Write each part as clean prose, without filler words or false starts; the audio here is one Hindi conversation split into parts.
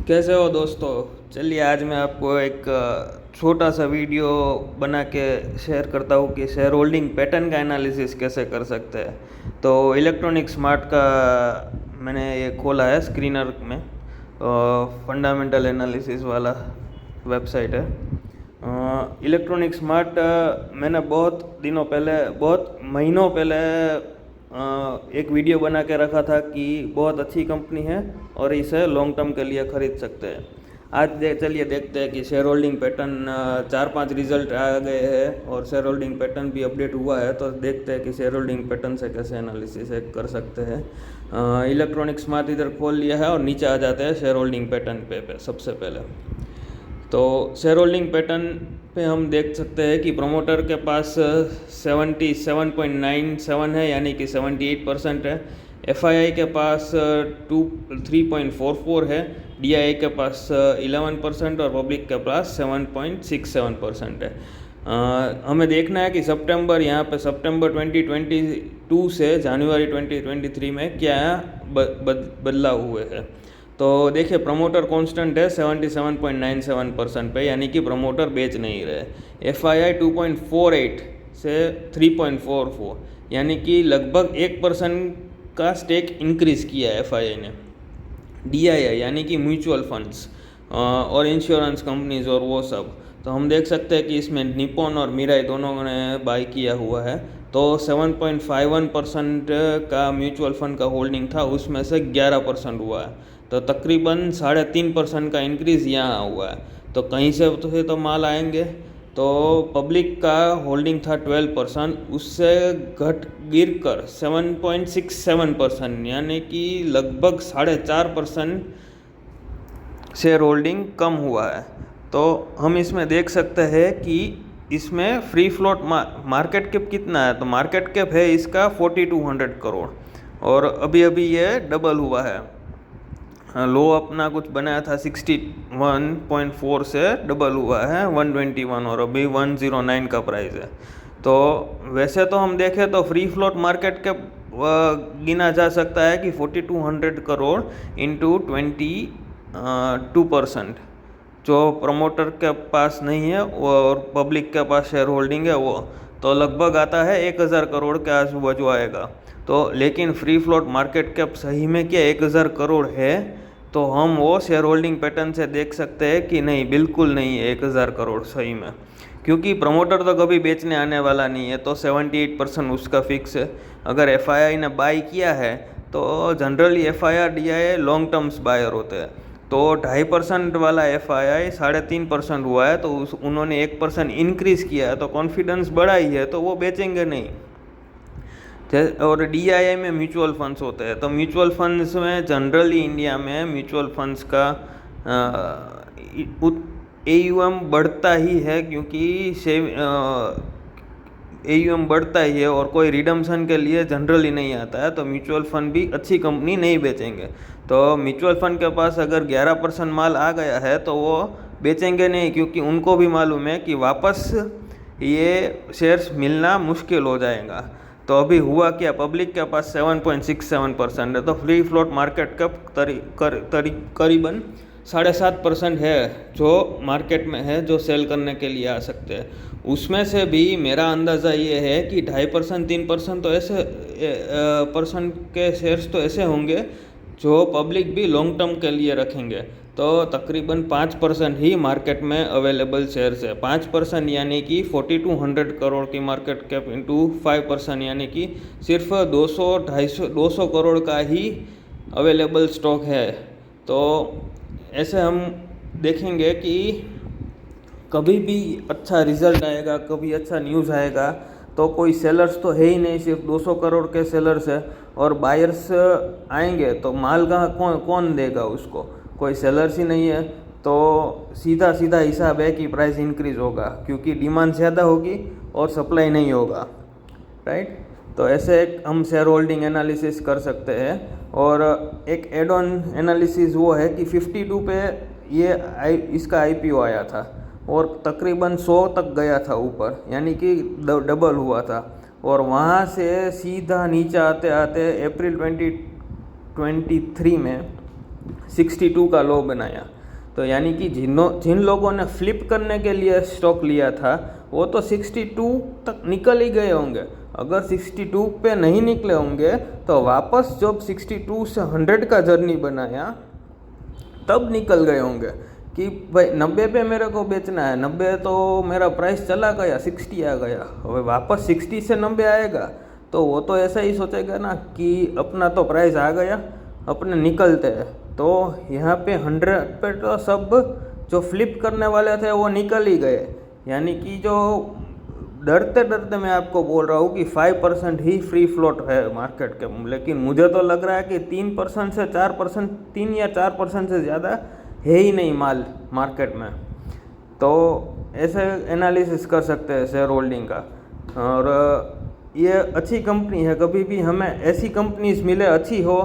कैसे हो दोस्तों। चलिए आज मैं आपको एक छोटा सा वीडियो बना के शेयर करता हूँ कि शेयर होल्डिंग पैटर्न का एनालिसिस कैसे कर सकते हैं। तो इलेक्ट्रॉनिक स्मार्ट का मैंने ये खोला है स्क्रीनर में, फंडामेंटल एनालिसिस वाला वेबसाइट है। इलेक्ट्रॉनिक स्मार्ट मैंने बहुत दिनों पहले, बहुत महीनों पहले एक वीडियो बना के रखा था कि बहुत अच्छी कंपनी है और इसे लॉन्ग टर्म के लिए ख़रीद सकते हैं। आज चलिए देखते हैं कि शेयर होल्डिंग पैटर्न 4-5 रिजल्ट आ गए हैं और शेयर होल्डिंग पैटर्न भी अपडेट हुआ है। तो देखते हैं कि शेयर होल्डिंग पैटर्न से कैसे एनालिसिस कर सकते हैं। इलेक्ट्रॉनिक स्मार्ट इधर खोल लिया है और नीचे आ जाते हैं शेयर होल्डिंग पैटर्न पे सबसे पहले। तो शेयर होल्डिंग पैटर्न पे हम देख सकते हैं कि प्रमोटर के पास 77.97 है, यानी कि 78% है। एफआईआई के पास 3.44 है, डीआईआई के पास 11% और पब्लिक के पास 7.67% है। हमें देखना है कि सितंबर, यहाँ पे सितंबर 2022 से जनवरी 2023 में क्या बदलाव हुए हैं। तो देखिए प्रमोटर कांस्टेंट है 77.97% पे, यानी कि प्रमोटर बेच नहीं रहे। एफआईआई 2.48 से 3.44, यानी कि लगभग 1% का स्टेक इंक्रीज़ किया है एफआईआई ने। डीआईआई यानी कि म्यूचुअल फंड्स और इंश्योरेंस कंपनीज और वो सब, तो हम देख सकते हैं कि इसमें निप्पॉन और मिराई दोनों ने बाई किया हुआ है। तो 7.51% का म्यूचुअल फंड का होल्डिंग था, उसमें से 11% हुआ है। तो तकरीबन 3.5% का इंक्रीज़ यहाँ हुआ है। तो कहीं से तो माल आएंगे। तो पब्लिक का होल्डिंग था 12%, उससे घट गिर कर 7.67%, यानी कि लगभग 4.5% शेयर होल्डिंग कम हुआ है। तो हम इसमें देख सकते हैं कि इसमें फ्री फ्लोट मार्केट कैप कितना है। तो मार्केट कैप है इसका 4200 करोड़ और अभी अभी ये डबल हुआ है। लो अपना कुछ बनाया था 61.4 से डबल हुआ है 121 और अभी 109 का प्राइस है। तो वैसे तो हम देखें तो फ्री फ्लोट मार्केट कैप गिना जा सकता है कि 4200 करोड़ इंटू 22%, जो प्रमोटर के पास नहीं है और पब्लिक के पास शेयर होल्डिंग है वो, तो लगभग आता है 1000 करोड़ के आजू बाजू आएगा। तो लेकिन फ्री फ्लोट मार्केट कैप सही में क्या 1000 करोड़ है? तो हम वो शेयर होल्डिंग पैटर्न से देख सकते हैं कि नहीं, बिल्कुल नहीं है 1000 करोड़ सही में, क्योंकि प्रमोटर तो कभी बेचने आने वाला नहीं है। तो 78% उसका फिक्स है। अगर एफआईआई ने बाई किया है तो generally FII DII long terms buyer होते हैं। तो 2.5% वाला एफआईआई 3.5% हुआ है, तो उन्होंने 1% इंक्रीज़ किया है, तो कॉन्फिडेंस बढ़ा ही है, तो वो बेचेंगे नहीं। और डीआईआई में म्यूचुअल फंड्स होते हैं। तो म्यूचुअल फंड्स में जनरली इंडिया में म्यूचुअल फंड्स का एयूएम बढ़ता ही है, क्योंकि एयूएम बढ़ता ही है और कोई रिडम्शन के लिए जनरली नहीं आता है। तो म्यूचुअल फंड भी अच्छी कंपनी नहीं बेचेंगे। तो म्यूचुअल फंड के पास अगर 11% माल आ गया है तो वो बेचेंगे नहीं, क्योंकि उनको भी मालूम है कि वापस ये शेयर्स मिलना मुश्किल हो जाएगा। तो अभी हुआ क्या, पब्लिक के पास 7.67% है, तो फ्री फ्लोट मार्केट कैप करीबन 7.5% है जो मार्केट में है, जो सेल करने के लिए आ सकते हैं। उसमें से भी मेरा अंदाज़ा ये है कि 2.5% 3% तो ऐसे परसेंट के शेयर्स तो ऐसे होंगे जो पब्लिक भी लॉन्ग टर्म के लिए रखेंगे। तो तकरीबन 5% ही मार्केट में अवेलेबल शेयर्स है। 5% यानी कि 4200 करोड़ की मार्केट कैप इंटू 5%, यानी कि सिर्फ 200 करोड़ का ही अवेलेबल स्टॉक है। तो ऐसे हम देखेंगे कि कभी भी अच्छा रिजल्ट आएगा, कभी अच्छा न्यूज़ आएगा, तो कोई सेलर्स तो है ही नहीं, सिर्फ 200 करोड़ के सेलर्स है। और बायर्स आएंगे तो माल कहाँ कौन देगा उसको, कोई सेलर्स ही नहीं है। तो सीधा सीधा हिसाब है कि प्राइस इंक्रीज़ होगा, क्योंकि डिमांड ज़्यादा होगी और सप्लाई नहीं होगा, राइट। तो ऐसे हम शेयर होल्डिंग एनालिसिस कर सकते हैं। और एक एड ऑन एनालिसिस वो है कि 52 पे इसका आईपीओ आया था और तकरीबन 100 तक गया था ऊपर, यानी कि डबल हुआ था। और वहाँ से सीधा नीचे आते आते अप्रैल 2023 में 62 का लो बनाया। तो यानी कि जिन लोगों ने फ्लिप करने के लिए स्टॉक लिया था वो तो 62 तक निकल ही गए होंगे। अगर 62 पे नहीं निकले होंगे तो वापस जब 62 से 100 का जर्नी बनाया तब निकल गए होंगे कि भाई 90 पे मेरे को बेचना है, 90 तो मेरा प्राइस चला गया, 60 आ गया, अब वापस 60 से 90 आएगा तो वो तो ऐसा ही सोचेगा ना कि अपना तो प्राइस आ गया, अपने निकलते हैं। तो यहाँ पे 100 पे तो सब जो फ्लिप करने वाले थे वो निकल ही गए। यानी कि जो डरते डरते मैं आपको बोल रहा हूँ कि 5% ही फ्री फ्लोट है मार्केट के, लेकिन मुझे तो लग रहा है कि 3% से 4%, 3 या 4% से ज़्यादा है ही नहीं माल मार्केट में। तो ऐसे एनालिसिस कर सकते हैं शेयर होल्डिंग का। और ये अच्छी कंपनी है, कभी भी हमें ऐसी कंपनीज मिले अच्छी हो,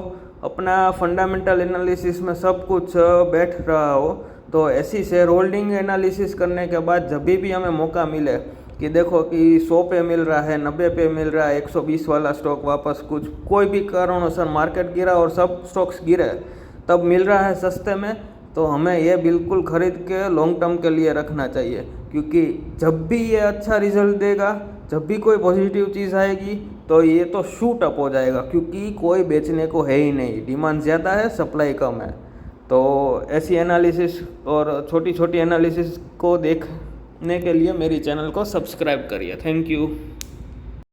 अपना फंडामेंटल एनालिसिस में सब कुछ बैठ रहा हो, तो ऐसी शेयर होल्डिंग एनालिसिस करने के बाद जब भी हमें मौका मिले कि देखो कि 100 पे मिल रहा है, 90 पे मिल रहा है, 120 वाला स्टॉक वापस कुछ कोई भी कारणों मार्केट गिरा और सब स्टॉक्स गिरे, तब मिल रहा है सस्ते में, तो हमें ये बिल्कुल ख़रीद के लॉन्ग टर्म के लिए रखना चाहिए। क्योंकि जब भी ये अच्छा रिजल्ट देगा, जब भी कोई पॉजिटिव चीज़ आएगी तो ये तो शूट अप हो जाएगा, क्योंकि कोई बेचने को है ही नहीं, डिमांड ज़्यादा है, सप्लाई कम है। तो ऐसी एनालिसिस और छोटी छोटी एनालिसिस को देखने के लिए मेरी चैनल को सब्सक्राइब करिए। Thank you.